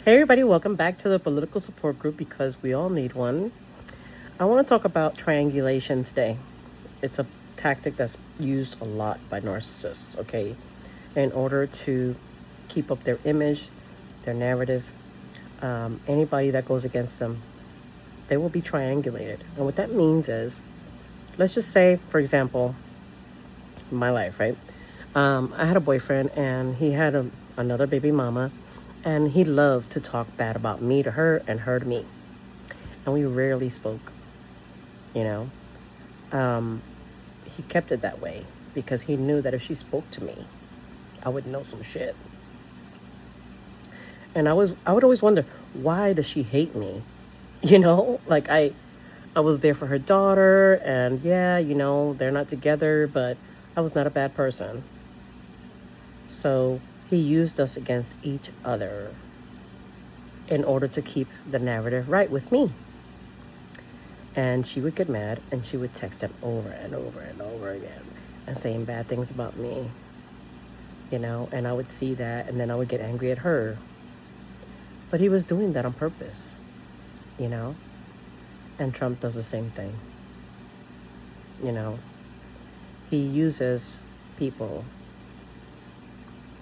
Hey, everybody, welcome back to the political support group because we all need one. I want to talk about triangulation today. It's a tactic that's used a lot by narcissists, okay, in order to keep up their image, their narrative. Anybody that goes against them, they will be triangulated. And what that means is, let's just say, for example, my life, right? I had a boyfriend and he had another baby mama, and he loved to talk bad about me to her and her to me. And we rarely spoke, you know. He kept it that way because he knew that if she spoke to me, I would know some shit. And I would always wonder, why does she hate me? Like I was there for her daughter, and yeah, they're not together, but I was not a bad person. So he used us against each other in order to keep the narrative right with me. And she would get mad and she would text him over and over and over again and saying bad things about me, and I would see that and then I would get angry at her. But he was doing that on purpose, you know, and Trump does the same thing. He uses people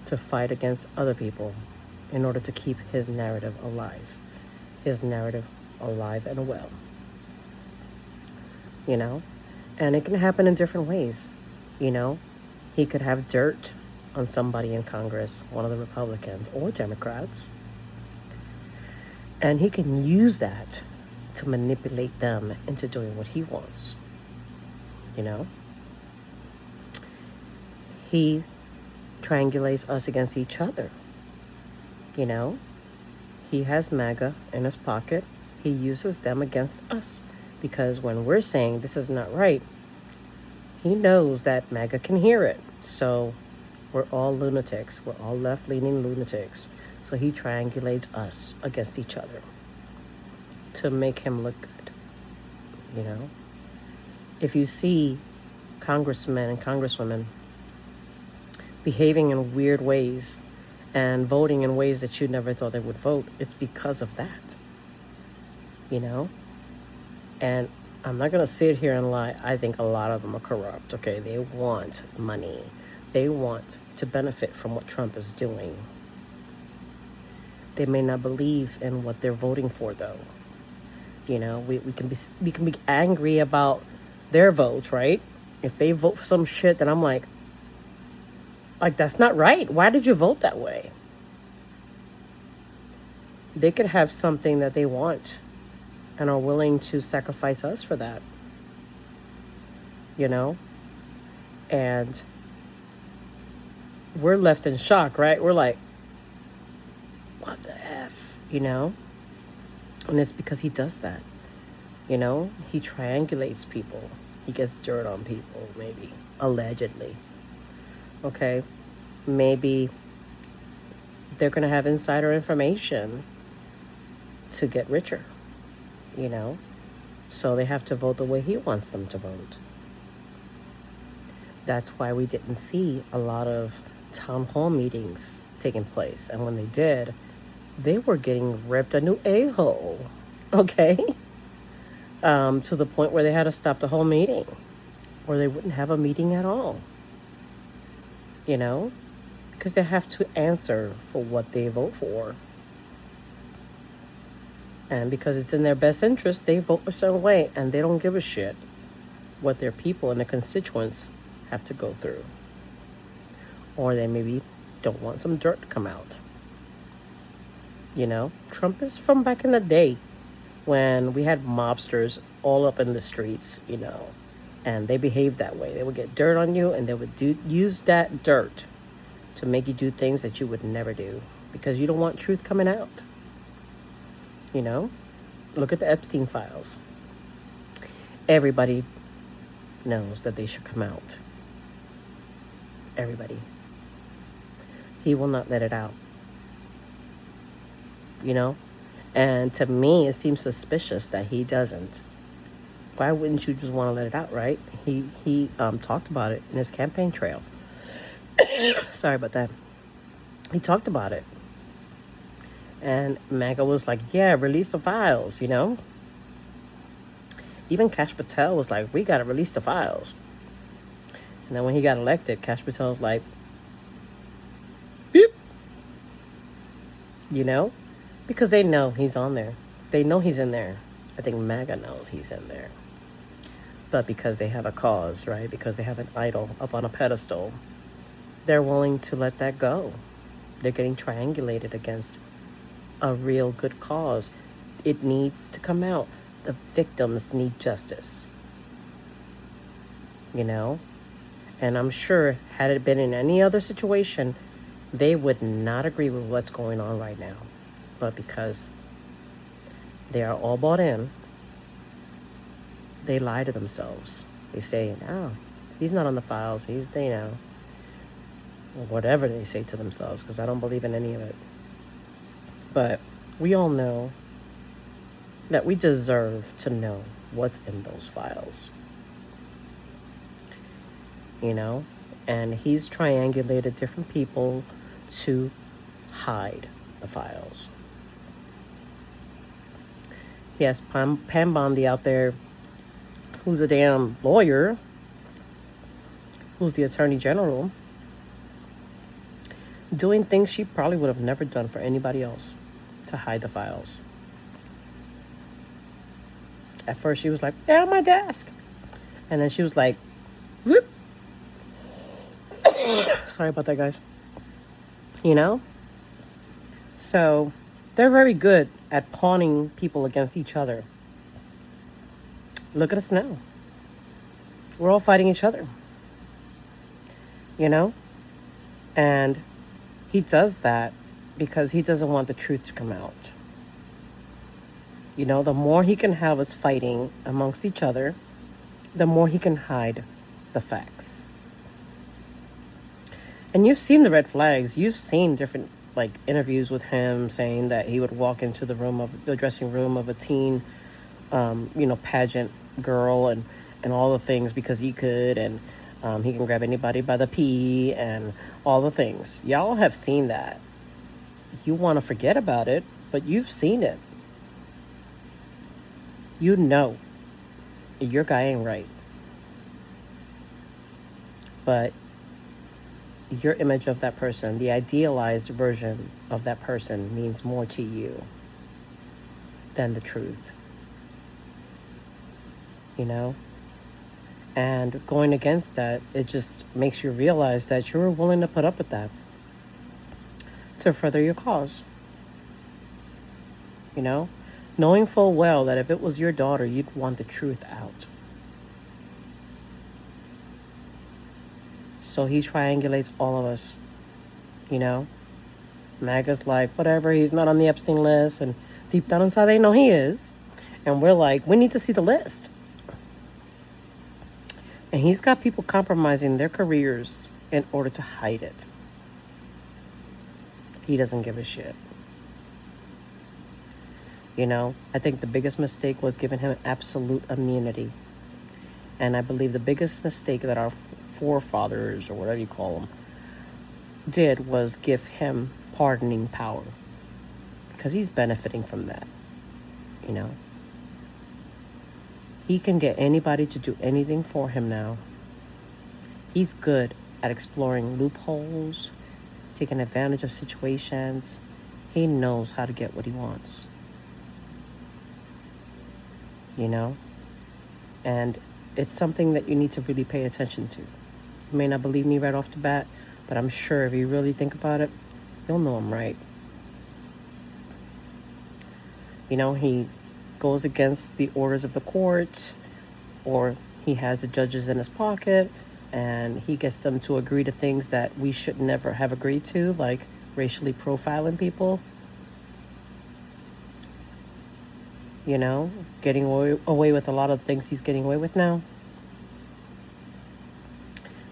to fight against other people in order to keep his narrative alive and well, and it can happen in different ways. He could have dirt on somebody in Congress, one of the Republicans or Democrats, and he can use that to manipulate them into doing what he wants. He triangulates us against each other. He has MAGA in his pocket. He uses them against us because when we're saying this is not right, he knows that MAGA can hear it. So we're all lunatics. We're all left-leaning lunatics. So he triangulates us against each other to make him look good. If you see congressmen and congresswomen behaving in weird ways and voting in ways that you never thought they would vote, it's because of that. And I'm not going to sit here and lie. I think a lot of them are corrupt, okay? They want money. They want to benefit from what Trump is doing. They may not believe in what they're voting for, though. We can be angry about their votes, right? If they vote for some shit, then I'm like, that's not right. Why did you vote that way? They could have something that they want and are willing to sacrifice us for that. And we're left in shock, right? We're like, what the F, And it's because he does that. He triangulates people. He gets dirt on people, maybe, allegedly. Okay, maybe they're going to have insider information to get richer, so they have to vote the way he wants them to vote. That's why we didn't see a lot of town hall meetings taking place. And when they did, they were getting ripped a new a-hole, okay? To the point where they had to stop the whole meeting, or they wouldn't have a meeting at all. Because they have to answer for what they vote for. And because it's in their best interest, they vote a certain way, and they don't give a shit what their people and their constituents have to go through. Or they maybe don't want some dirt to come out. Trump is from back in the day when we had mobsters all up in the streets, and they behaved that way. They would get dirt on you, and they would use that dirt to make you do things that you would never do because you don't want truth coming out. Look at the Epstein files. Everybody knows that they should come out. Everybody. He will not let it out. And to me, it seems suspicious that he doesn't. Why wouldn't you just want to let it out, right? He talked about it in his campaign trail. Sorry about that. He talked about it. And MAGA was like, yeah, release the files, you know? Even Kash Patel was like, we got to release the files. And then when he got elected, Kash Patel was like, beep, you know? Because they know he's on there. They know he's in there. I think MAGA knows he's in there. But because they have a cause, right? Because they have an idol up on a pedestal, they're willing to let that go. They're getting triangulated against a real good cause. It needs to come out. The victims need justice. You know? And I'm sure, had it been in any other situation, they would not agree with what's going on right now. But because they are all bought in, they lie to themselves. They say, oh, he's not on the files. He's, you know, or whatever they say to themselves, because I don't believe in any of it. But we all know that we deserve to know what's in those files. You know? And he's triangulated different people to hide the files. He has Pam Bondi out there, who's a damn lawyer, who's the attorney general, doing things she probably would have never done for anybody else to hide the files. At first, she was like, they're on my desk. And then she was like, whoop. Sorry about that, guys. You know? So, they're very good at pawning people against each other. Look at us now. We're all fighting each other. You know? And he does that because he doesn't want the truth to come out. You know, the more he can have us fighting amongst each other, the more he can hide the facts. And you've seen the red flags. You've seen different like interviews with him saying that he would walk into the dressing room of a teen, pageant girl and all the things because he could, and he can grab anybody by the pee and all the things. Y'all have seen that. You want to forget about it, but you've seen it. You know your guy ain't right. But your image of that person, the idealized version of that person, means more to you than the truth. You know? And going against that, it just makes you realize that you're willing to put up with that to further your cause. You know? Knowing full well that if it was your daughter, you'd want the truth out. So he triangulates all of us, you know? MAGA's like, whatever, he's not on the Epstein list. And deep down inside, they know he is. And we're like, we need to see the list. And he's got people compromising their careers in order to hide it. He doesn't give a shit. You know, I think the biggest mistake was giving him absolute immunity. And I believe the biggest mistake that our forefathers, or whatever you call them, did was give him pardoning power. Because he's benefiting from that, you know. He can get anybody to do anything for him now. He's good at exploring loopholes, taking advantage of situations. He knows how to get what he wants. You know? And it's something that you need to really pay attention to. You may not believe me right off the bat, but I'm sure if you really think about it, you'll know I'm right. You know, he goes against the orders of the court, or he has the judges in his pocket, and he gets them to agree to things that we should never have agreed to, like racially profiling people. You know, getting away with a lot of things he's getting away with now.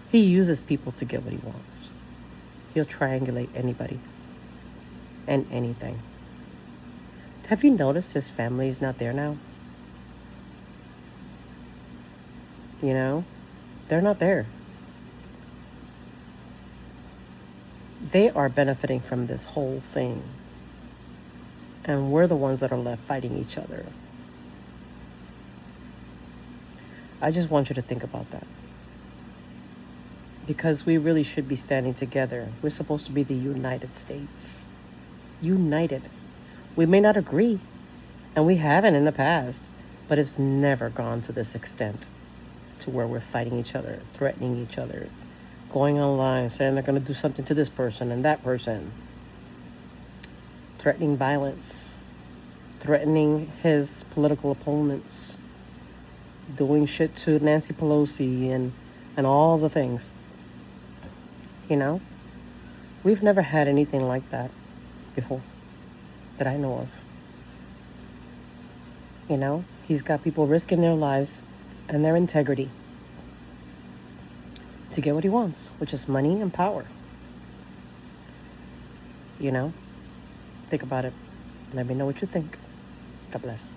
He uses people to get what he wants. He'll triangulate anybody and anything. Have you noticed his family's not there now? You know, they're not there. They are benefiting from this whole thing. And we're the ones that are left fighting each other. I just want you to think about that. Because we really should be standing together. We're supposed to be the United States. United. We may not agree, and we haven't in the past, but it's never gone to this extent to where we're fighting each other, threatening each other, going online, saying they're going to do something to this person and that person, threatening violence, threatening his political opponents, doing shit to Nancy Pelosi and all the things. You know? We've never had anything like that before that I know of. You know? He's got people risking their lives and their integrity to get what he wants, which is money and power. You know? Think about it. Let me know what you think. God bless.